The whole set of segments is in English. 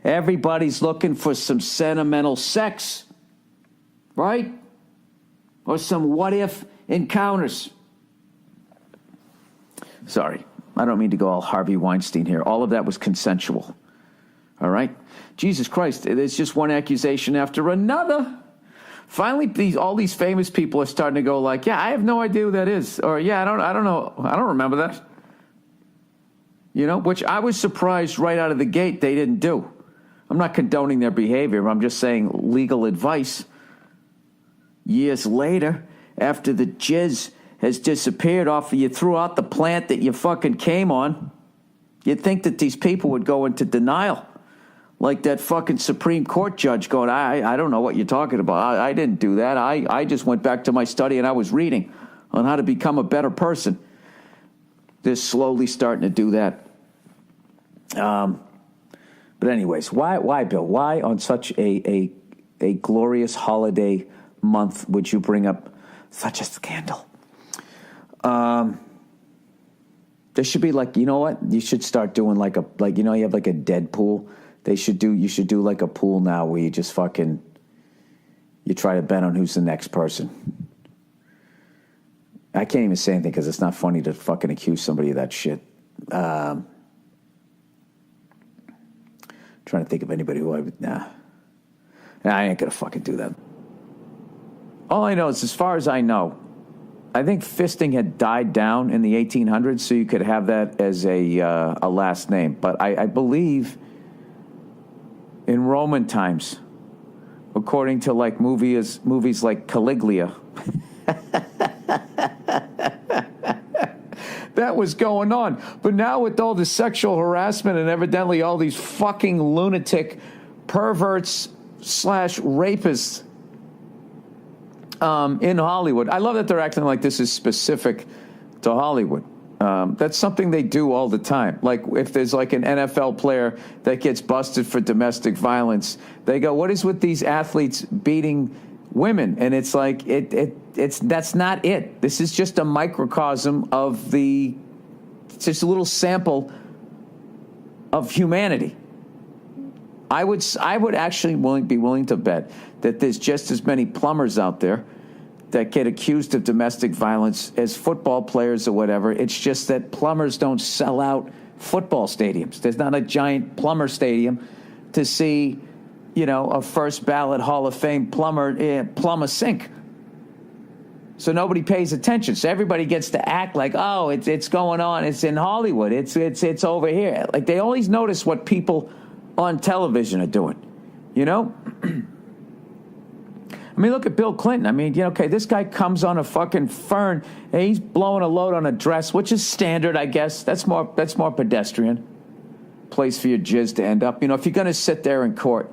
Everybody's looking for some sentimental sex, right? Or some what-if encounters. Sorry, I don't mean to go all Harvey Weinstein here. All of that was consensual, all right? Jesus Christ, there's just one accusation after another. Finally, all these famous people are starting to go like, yeah, I have no idea who that is. Or, yeah, I don't know. I don't remember that. You know, which I was surprised right out of the gate they didn't do. I'm not condoning their behavior. I'm just saying legal advice. Years later, after the jizz has disappeared off of you, threw out the plant that you fucking came on, you'd think that these people would go into denial. Like that fucking Supreme Court judge going, I don't know what you're talking about. I didn't do that. I just went back to my study and I was reading on how to become a better person. They're slowly starting to do that. But anyways, why, Bill? Why on such a glorious holiday month would you bring up such a scandal? There should be like, you know what? You should start doing like you know, you have like a dead pool. You should do like a pool now where you just fucking, you try to bet on who's the next person. I can't even say anything because it's not funny to fucking accuse somebody of that shit. Trying to think of anybody who I would, I ain't gonna fucking do that. All I know is, as far as I know, I think fisting had died down in the 1800s, so you could have that as a last name. But I believe in Roman times, according to like movies like Caligula, that was going on. But now with all the sexual harassment and evidently all these fucking lunatic perverts / rapists in Hollywood. I love that they're acting like this is specific to Hollywood. That's something they do all the time. Like if there's like an NFL player that gets busted for domestic violence, they go, what is with these athletes beating women? And it's like, that's not it. This is just a microcosm of it's just a little sample of humanity. I would actually be willing to bet that there's just as many plumbers out there that get accused of domestic violence as football players or whatever. It's just that plumbers don't sell out football stadiums. There's not a giant plumber stadium to see, you know, a first ballot Hall of Fame plumber plumb a sink. So nobody pays attention. So everybody gets to act like, oh, it's going on. It's in Hollywood. It's over here. Like they always notice what people on television are doing, you know? I mean, look at Bill Clinton. I mean, you know, okay, this guy comes on a fucking Fern and he's blowing a load on a dress, which is standard, I guess. That's more pedestrian. Place for your jizz to end up. You know, if you're going to sit there in court,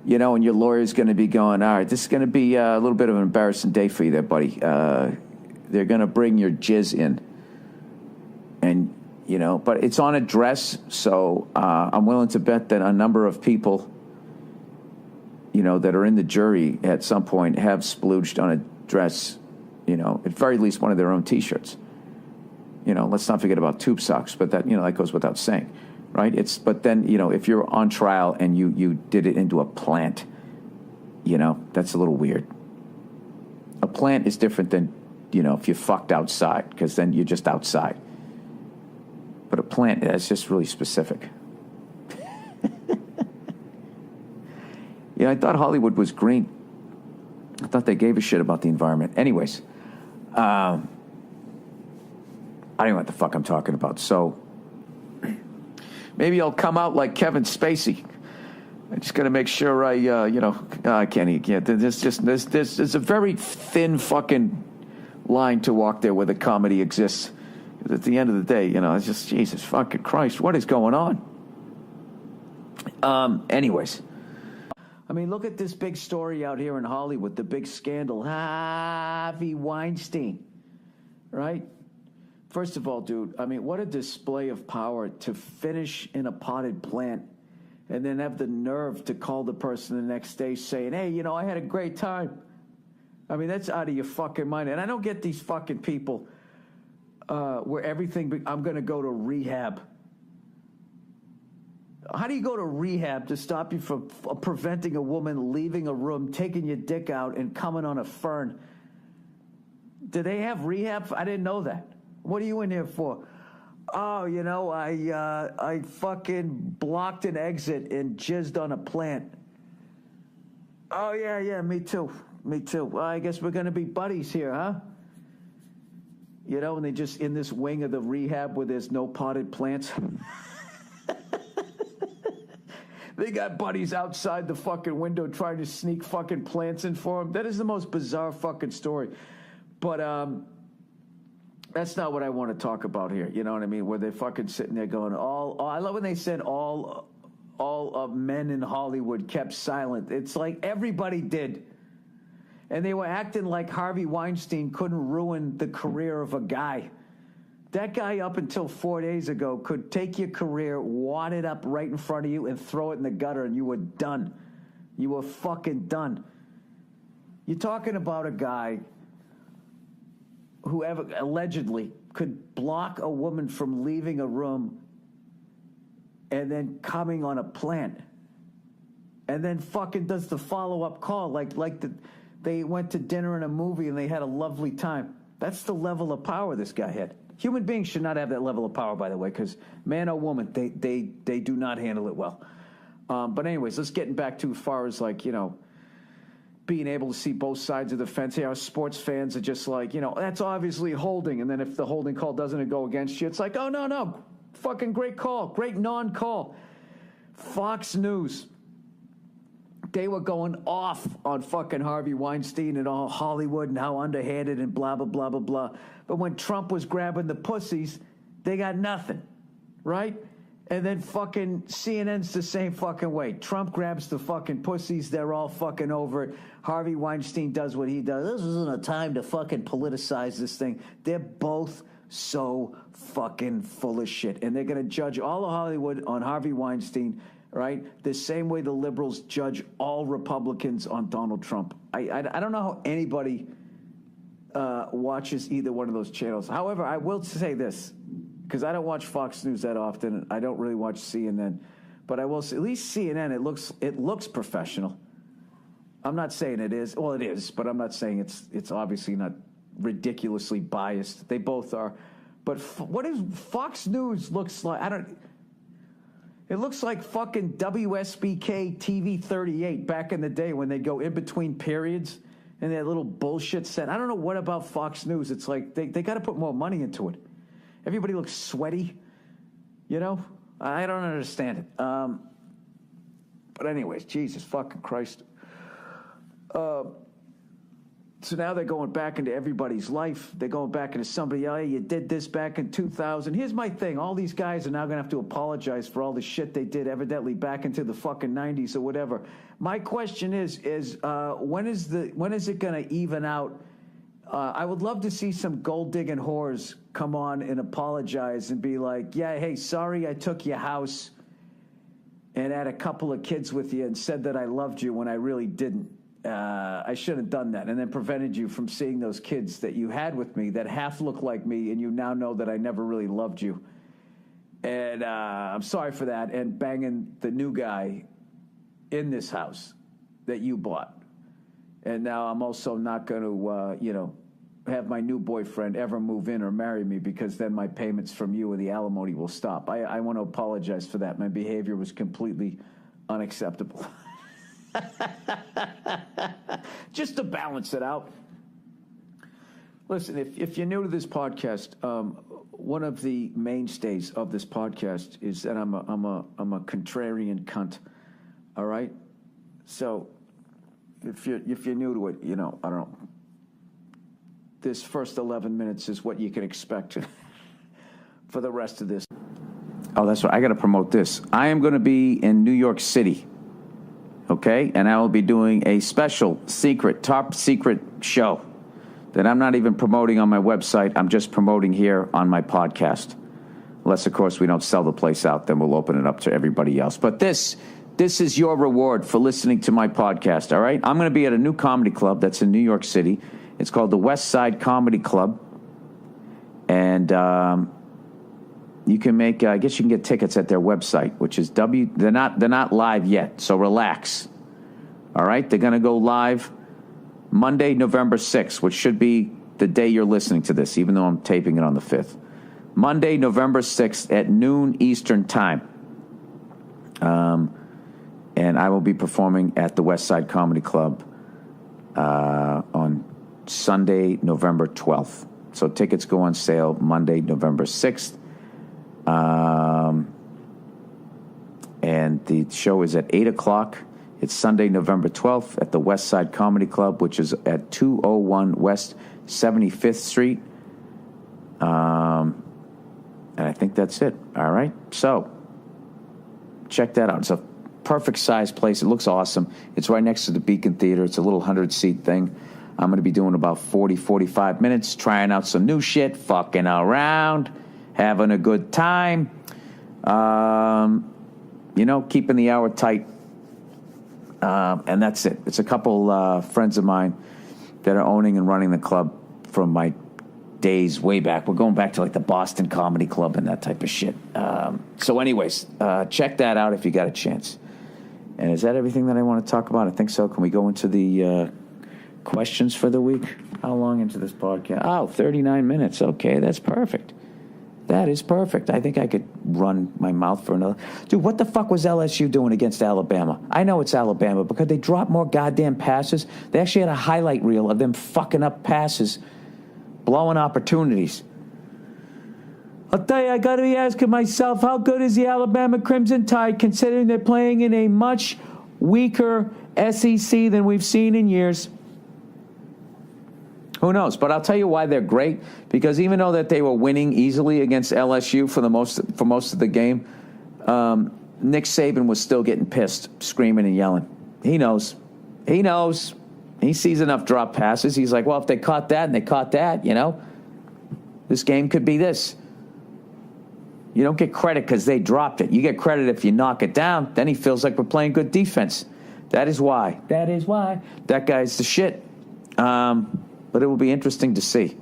you know, and your lawyer's going to be going, all right, this is going to be a little bit of an embarrassing day for you there, buddy. They're going to bring your jizz in. And, you know, but it's on a dress, so I'm willing to bet that a number of people, you know, that are in the jury at some point have splooged on a dress, you know, at very least one of their own T-shirts. You know, let's not forget about tube socks, but that, you know, that goes without saying, right? But then, you know, if you're on trial and you did it into a plant, you know, that's a little weird. A plant is different than, you know, if you fucked outside, because then you're just outside. But a plant, that's just really specific. Yeah, I thought Hollywood was green. I thought they gave a shit about the environment. Anyways, I don't know what the fuck I'm talking about. So maybe I'll come out like Kevin Spacey. I just got to make sure I can't. There's a very thin fucking line to walk there where the comedy exists. At the end of the day, you know, it's just, Jesus fucking Christ, what is going on? Anyways. I mean, look at this big story out here in Hollywood, the big scandal. Harvey Weinstein, right? First of all, dude, I mean, what a display of power to finish in a potted plant and then have the nerve to call the person the next day saying, hey, you know, I had a great time. I mean, that's out of your fucking mind. And I don't get these fucking people where everything, I'm going to go to rehab. How do you go to rehab to stop you from preventing a woman leaving a room, taking your dick out, and coming on a fern? Do they have rehab? I didn't know that. What are you in here for? Oh, I fucking blocked an exit and jizzed on a plant. Oh, yeah, me too. Well, I guess we're going to be buddies here, huh? And they just in this wing of the rehab where there's no potted plants. They got buddies outside the fucking window trying to sneak fucking plants in for them. That is the most bizarre fucking story. But that's not what I want to talk about here. You know what I mean? Where they're fucking sitting there going, I love when they said all men in Hollywood kept silent. It's like everybody did. And they were acting like Harvey Weinstein couldn't ruin the career of a guy. That guy up until 4 days ago could take your career, wad it up right in front of you, and throw it in the gutter, and you were done. You were fucking done. You're talking about a guy who allegedly could block a woman from leaving a room and then coming on a plant. And then fucking does the follow-up call like they went to dinner and a movie and they had a lovely time. That's the level of power this guy had. Human beings should not have that level of power, by the way, because man or woman, they do not handle it well. But anyways, let's get back to as far as being able to see both sides of the fence. Our sports fans are just like, that's obviously holding. And then if the holding call doesn't go against you, it's like, oh, no, fucking great call, great non-call. Fox News. They were going off on fucking Harvey Weinstein and all Hollywood and how underhanded and blah, blah, blah, blah, blah. But when Trump was grabbing the pussies, they got nothing, right? And then fucking CNN's the same fucking way. Trump grabs the fucking pussies. They're all fucking over it. Harvey Weinstein does what he does. This isn't a time to fucking politicize this thing. They're both so fucking full of shit. And they're going to judge all of Hollywood on Harvey Weinstein, right? The same way the liberals judge all Republicans on Donald Trump. I don't know how anybody watches either one of those channels. However, I will say this, because I don't watch Fox News that often. I don't really watch CNN. But I will say, at least CNN, it looks professional. I'm not saying it is. Well, it is, but I'm not saying it's obviously not ridiculously biased. They both are. But what is Fox News looks like? It looks like fucking WSBK TV 38 back in the day when they go in between periods and that little bullshit set. I don't know what about Fox News. It's like they got to put more money into it. Everybody looks sweaty, I don't understand it. But anyways, Jesus fucking Christ. So now they're going back into everybody's life. They're going back into somebody, you did this back in 2000. Here's my thing. All these guys are now going to have to apologize for all the shit they did evidently back into the fucking 90s or whatever. My question is when is it going to even out? I would love to see some gold-digging whores come on and apologize and be like, yeah, hey, sorry I took your house and had a couple of kids with you and said that I loved you when I really didn't. I should have done that and then prevented you from seeing those kids that you had with me that half look like me, and you now know that I never really loved you. And I'm sorry for that, and banging the new guy in this house that you bought. And now I'm also not going to, have my new boyfriend ever move in or marry me, because then my payments from you or the alimony will stop. I want to apologize for that. My behavior was completely unacceptable. Just to balance it out. Listen, if you're new to this podcast, one of the mainstays of this podcast is that I'm a contrarian cunt. All right, so if you're new to it, I don't know. This first 11 minutes is what you can expect for the rest of this. Oh, that's right. I got to promote this. I am going to be in New York City. Okay, and I will be doing a special, top secret show that I'm not even promoting on my website. I'm just promoting here on my podcast. Unless, of course, we don't sell the place out, then we'll open it up to everybody else. But this is your reward for listening to my podcast, all right? I'm going to be at a new comedy club that's in New York City. It's called the West Side Comedy Club. And, you can make. I guess you can get tickets at their website, which is They're not live yet, so relax. All right, they're going to go live Monday, November 6th, which should be the day you're listening to this, even though I'm taping it on the 5th. Monday, November 6th at noon Eastern Time. And I will be performing at the West Side Comedy Club on Sunday, November 12th. So tickets go on sale Monday, November 6th. And the show is at 8 o'clock. It's Sunday, November 12th at the West Side Comedy Club, which is at 201 West 75th Street. And I think that's it. All right. So check that out. It's a perfect size place. It looks awesome. It's right next to the Beacon Theater. It's a little 100-seat thing. I'm going to be doing about 45 minutes, trying out some new shit, fucking around, having a good time. Keeping the hour tight. And that's it. It's a couple friends of mine that are owning and running the club from my days way back. We're going back to like the Boston Comedy Club and that type of shit. So anyways, check that out if you got a chance. And is that everything that I want to talk about? I think so. Can we go into the questions for the week? How long into this podcast? Oh, 39 minutes. Okay, that's perfect. That is perfect. I think I could run my mouth for another. Dude, what the fuck was LSU doing against Alabama? I know it's Alabama because they dropped more goddamn passes. They actually had a highlight reel of them fucking up passes, blowing opportunities. I'll tell you, I got to be asking myself, how good is the Alabama Crimson Tide considering they're playing in a much weaker SEC than we've seen in years? Who knows? But I'll tell you why they're great. Because even though that they were winning easily against LSU for most of the game, Nick Saban was still getting pissed, screaming and yelling. He knows. He sees enough drop passes. He's like, well, if they caught that and they caught that, this game could be this. You don't get credit because they dropped it. You get credit if you knock it down. Then he feels like we're playing good defense. That is why. That guy's the shit. But it will be interesting to see.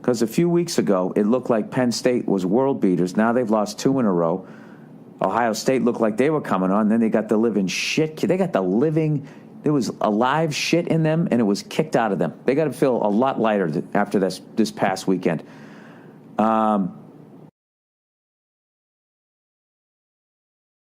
Because a few weeks ago, it looked like Penn State was world beaters. Now they've lost 2 in a row. Ohio State looked like they were coming on. Then they got the living shit. There was alive shit in them, and it was kicked out of them. They got to feel a lot lighter after this past weekend.